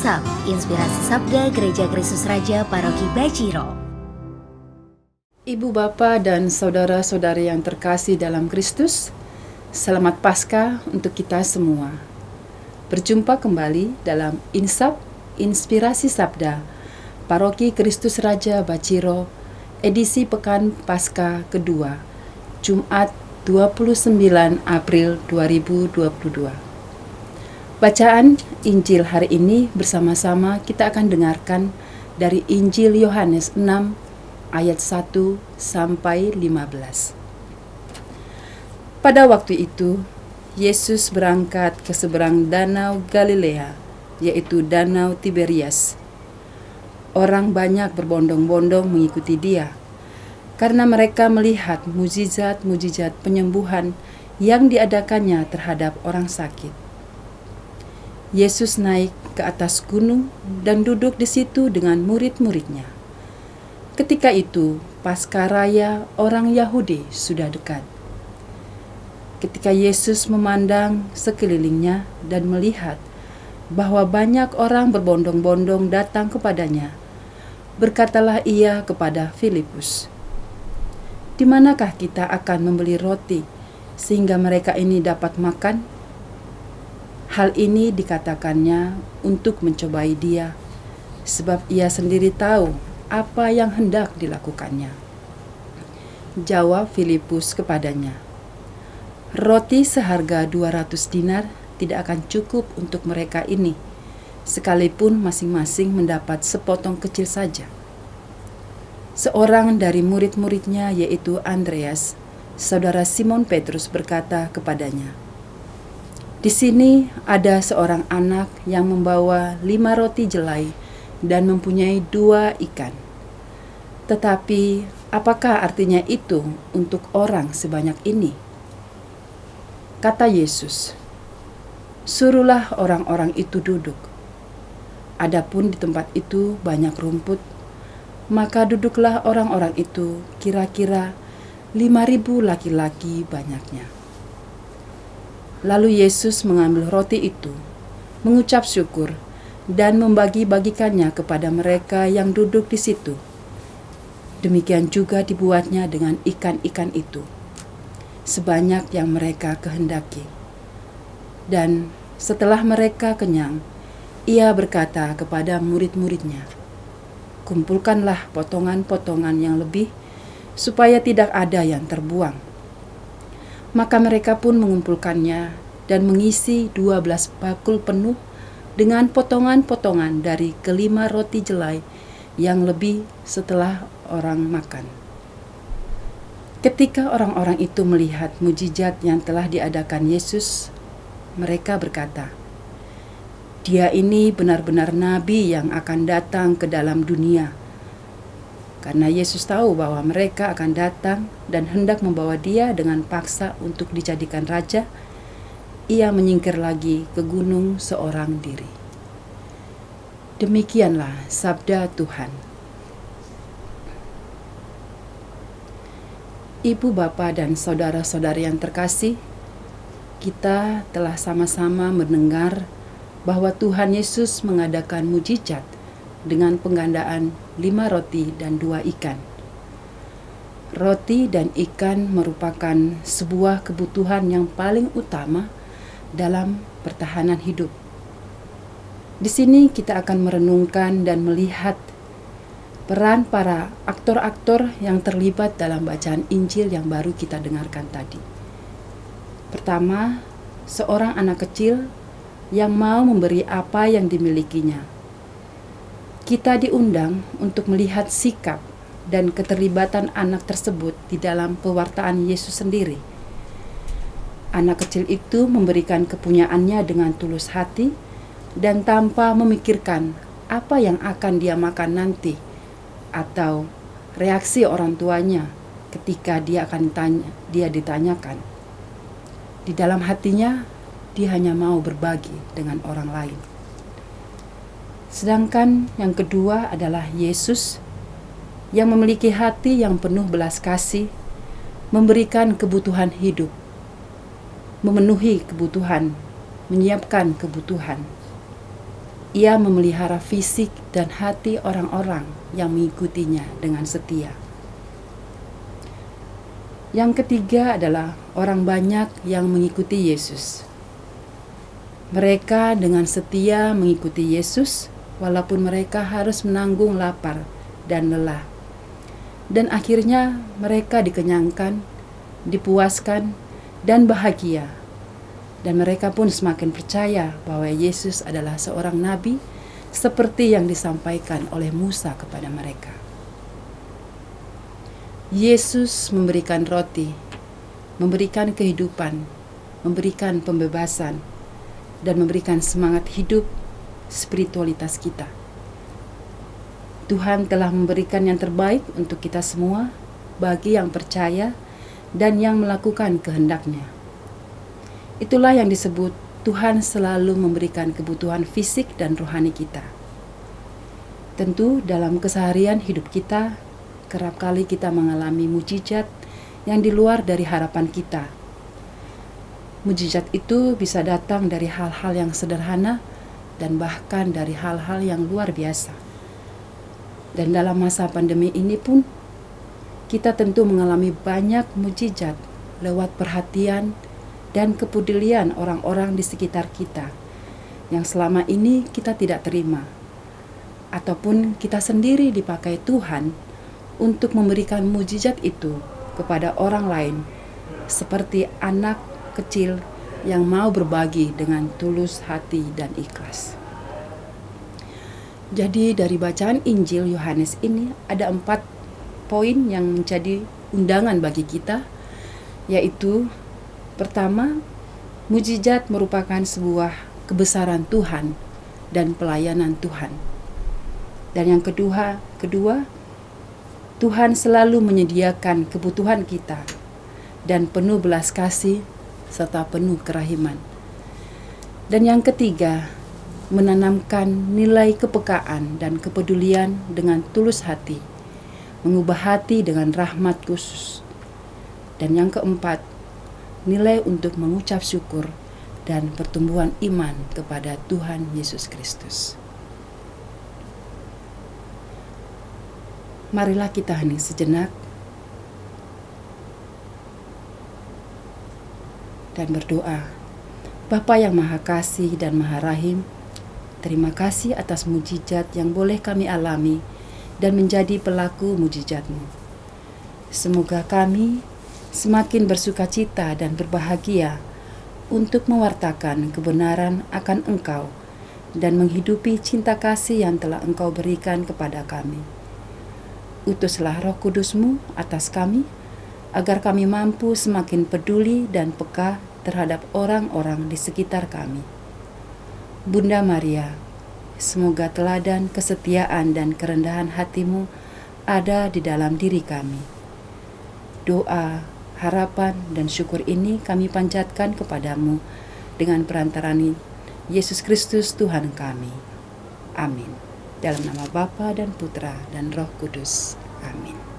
Insap, Inspirasi Sabda Gereja Kristus Raja Paroki Baciro. Ibu bapa dan saudara-saudari yang terkasih dalam Kristus, selamat Paskah untuk kita semua. Berjumpa kembali dalam Insap, Inspirasi Sabda Paroki Kristus Raja Baciro, edisi Pekan Paskah kedua, Jumat 29 April 2022. Bacaan Injil hari ini bersama-sama kita akan dengarkan dari Injil Yohanes 6 ayat 1 sampai 15. Pada waktu itu, Yesus berangkat ke seberang danau Galilea, yaitu danau Tiberias. Orang banyak berbondong-bondong mengikuti dia, karena mereka melihat mujizat-mujizat penyembuhan yang diadakannya terhadap orang sakit. Yesus naik ke atas gunung dan duduk di situ dengan murid-muridnya. Ketika itu, Paskah Raya orang Yahudi sudah dekat. Ketika Yesus memandang sekelilingnya dan melihat bahwa banyak orang berbondong-bondong datang kepadanya, berkatalah ia kepada Filipus, "Di manakah kita akan membeli roti sehingga mereka ini dapat makan?" Hal ini dikatakannya untuk mencobai dia, sebab ia sendiri tahu apa yang hendak dilakukannya. Jawab Filipus kepadanya, "Roti seharga 200 dinar tidak akan cukup untuk mereka ini, sekalipun masing-masing mendapat sepotong kecil saja." Seorang dari murid-muridnya, yaitu Andreas, saudara Simon Petrus, berkata kepadanya, "Di sini ada seorang anak yang membawa 5 roti jelai dan mempunyai 2 ikan. Tetapi apakah artinya itu untuk orang sebanyak ini?" Kata Yesus, "Suruhlah orang-orang itu duduk." Adapun di tempat itu banyak rumput, maka duduklah orang-orang itu, kira-kira 5.000 laki-laki banyaknya. Lalu Yesus mengambil roti itu, mengucap syukur, dan membagi-bagikannya kepada mereka yang duduk di situ. Demikian juga dibuatnya dengan ikan-ikan itu, sebanyak yang mereka kehendaki. Dan setelah mereka kenyang, ia berkata kepada murid-muridnya, "Kumpulkanlah potongan-potongan yang lebih, supaya tidak ada yang terbuang." Maka mereka pun mengumpulkannya dan mengisi 12 bakul penuh dengan potongan-potongan dari kelima roti jelai yang lebih setelah orang makan. Ketika orang-orang itu melihat mujizat yang telah diadakan Yesus, mereka berkata, "Dia ini benar-benar nabi yang akan datang ke dalam dunia." Karena Yesus tahu bahwa mereka akan datang dan hendak membawa dia dengan paksa untuk dijadikan raja, ia menyingkir lagi ke gunung seorang diri. Demikianlah sabda Tuhan. Ibu bapa dan saudara-saudari yang terkasih, kita telah sama-sama mendengar bahwa Tuhan Yesus mengadakan mujizat dengan penggandaan 5 roti dan 2 ikan. Roti dan ikan merupakan sebuah kebutuhan yang paling utama dalam pertahanan hidup. Di sini kita akan merenungkan dan melihat peran para aktor-aktor yang terlibat dalam bacaan Injil yang baru kita dengarkan tadi. Pertama, seorang anak kecil yang mau memberi apa yang dimilikinya. Kita diundang untuk melihat sikap dan keterlibatan anak tersebut di dalam pewartaan Yesus sendiri. Anak kecil itu memberikan kepunyaannya dengan tulus hati dan tanpa memikirkan apa yang akan dia makan nanti atau reaksi orang tuanya ketika dia ditanyakan. Di dalam hatinya, dia hanya mau berbagi dengan orang lain. Sedangkan yang kedua adalah Yesus yang memiliki hati yang penuh belas kasih, memberikan kebutuhan hidup, memenuhi kebutuhan, menyiapkan kebutuhan. Ia memelihara fisik dan hati orang-orang yang mengikutinya dengan setia. Yang ketiga adalah orang banyak yang mengikuti Yesus. Mereka dengan setia mengikuti Yesus walaupun mereka harus menanggung lapar dan lelah. Dan akhirnya mereka dikenyangkan, dipuaskan, dan bahagia. Dan mereka pun semakin percaya bahwa Yesus adalah seorang nabi seperti yang disampaikan oleh Musa kepada mereka. Yesus memberikan roti, memberikan kehidupan, memberikan pembebasan, dan memberikan semangat hidup spiritualitas kita. Tuhan telah memberikan yang terbaik untuk kita semua bagi yang percaya dan yang melakukan kehendak-Nya. Itulah yang disebut Tuhan selalu memberikan kebutuhan fisik dan rohani kita. Tentu dalam keseharian hidup kita, kerap kali kita mengalami mujizat yang di luar dari harapan kita. Mujizat itu bisa datang dari hal-hal yang sederhana dan bahkan dari hal-hal yang luar biasa. Dan dalam masa pandemi ini pun, kita tentu mengalami banyak mujizat lewat perhatian dan kepedulian orang-orang di sekitar kita yang selama ini kita tidak terima. Ataupun kita sendiri dipakai Tuhan untuk memberikan mujizat itu kepada orang lain, seperti anak kecil yang mau berbagi dengan tulus hati dan ikhlas. Jadi dari bacaan Injil Yohanes ini ada 4 poin yang menjadi undangan bagi kita, yaitu pertama, mujizat merupakan sebuah kebesaran Tuhan dan pelayanan Tuhan. Dan yang kedua, Tuhan selalu menyediakan kebutuhan kita dan penuh belas kasih serta penuh kerahiman. Dan yang ketiga, menanamkan nilai kepekaan dan kepedulian dengan tulus hati, mengubah hati dengan rahmat khusus. Dan yang keempat, nilai untuk mengucap syukur dan pertumbuhan iman kepada Tuhan Yesus Kristus. Marilah kita hening sejenak dan berdoa. Bapa yang Maha Kasih dan Maha Rahim, terima kasih atas mujizat yang boleh kami alami dan menjadi pelaku mujizat-Mu. Semoga kami semakin bersukacita dan berbahagia untuk mewartakan kebenaran akan Engkau dan menghidupi cinta kasih yang telah Engkau berikan kepada kami. Utuslah Roh Kudus-Mu atas kami, agar kami mampu semakin peduli dan peka terhadap orang-orang di sekitar kami. Bunda Maria, semoga teladan kesetiaan dan kerendahan hati-Mu ada di dalam diri kami. Doa, harapan, dan syukur ini kami panjatkan kepadamu dengan perantaraan Yesus Kristus Tuhan kami. Amin. Dalam nama Bapa dan Putra dan Roh Kudus. Amin.